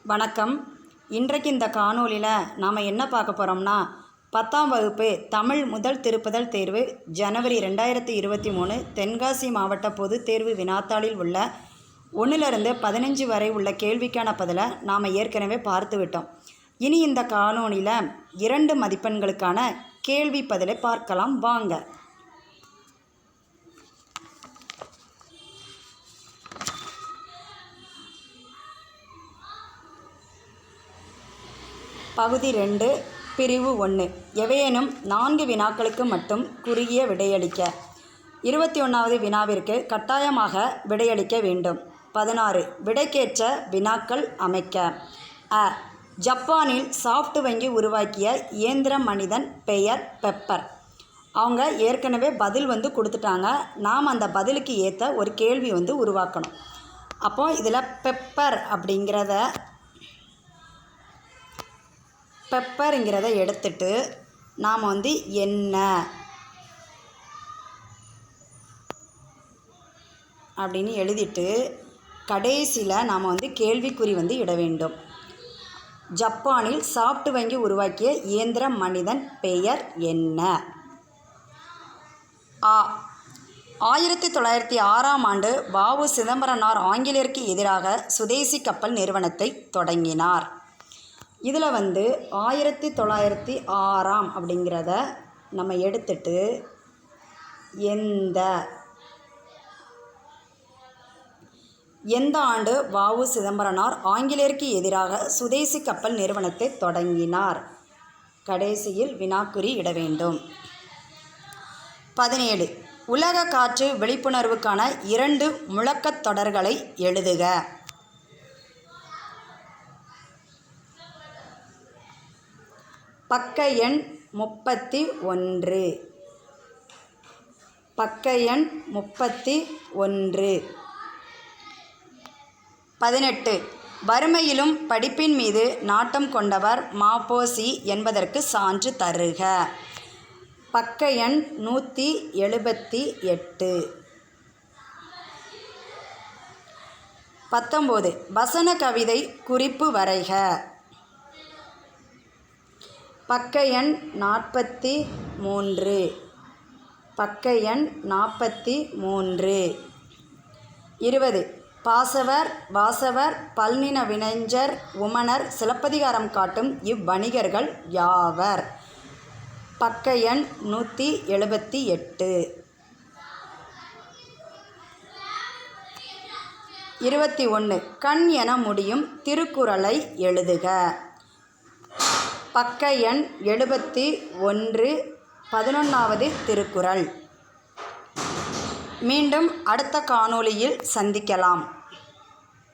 வணக்கம். இன்றைக்கு இந்த காணொளியில் நாம் என்ன பார்க்க போகிறோம்னா, 10ஆம் வகுப்பு தமிழ் முதல் திருப்புதல் தேர்வு ஜனவரி 2023 தென்காசி மாவட்ட பொதுத் தேர்வு வினாத்தாளில் உள்ள 1லிருந்து 15 வரை உள்ள கேள்விக்கான பதிலை நாம் ஏற்கனவே பார்த்து விட்டோம். இனி இந்த காணொளியில் 2 மதிப்பெண்களுக்கான கேள்வி பதிலை பார்க்கலாம் வாங்க. பகுதி 2 பிரிவு 1 எவையேனும் 4 வினாக்களுக்கு மட்டும் குறுகிய விடையளிக்க. 21வது வினாவிற்கு கட்டாயமாக விடையளிக்க வேண்டும். 16 விடைக்கேற்ற வினாக்கள் அமைக்க. ஜப்பானில் சாஃப்ட் வங்கி உருவாக்கிய இயந்திர மனிதன் பெயர் பெப்பர். அவங்க ஏற்கனவே பதில் கொடுத்துட்டாங்க. நாம் அந்த பதிலுக்கு ஏற்ற ஒரு கேள்வி உருவாக்கணும். அப்போ இதில் பெப்பருங்கிறத எடுத்துட்டு நாம் என்ன அப்படின்னு எழுதிட்டு கடைசியில் நாம் கேள்விக்குறி இட வேண்டும். ஜப்பானில் சாஃப்ட் வங்கி உருவாக்கிய இயந்திர மனிதன் பெயர் என்ன? 1906ஆம் ஆண்டு வ.உ. சிதம்பரனார் ஆங்கிலேயருக்கு எதிராக சுதேசி கப்பல் நிறுவனத்தை தொடங்கினார். இதில் 1906 அப்படிங்கிறத நம்ம எடுத்துட்டு எந்த ஆண்டு வ.உ. சிதம்பரனார் ஆங்கிலேயருக்கு எதிராக சுதேசி கப்பல் நிறுவனத்தை தொடங்கினார்? கடைசியில் வினாக்குறி இட வேண்டும். 17 உலக காற்று விழிப்புணர்வுக்கான 2 முழக்கத் தொடர்களை எழுதுக. பக்க எண் 31. பக்க எண் 31. 18 வறுமையிலும் படிப்பின் மீது நாட்டம் கொண்டவர் ம.பொ.சி. என்பதற்கு சான்று தருக. பக்க எண் 178. 19 வசன கவிதை குறிப்பு வரைக. பக்க எண் 43. பக்க எண் 43. 20 பாசவர் வாசவர் பல்நின வினைஞர் உமணர் சிலப்பதிகாரம் காட்டும் இவ்வணிகர்கள் யாவர்? பக்க எண் 178. 21 கண் என முடியும் திருக்குறளை எழுதுக. பக்க எண் 71. 11வது திருக்குறள். மீண்டும் அடுத்த காணொளியில் சந்திக்கலாம்.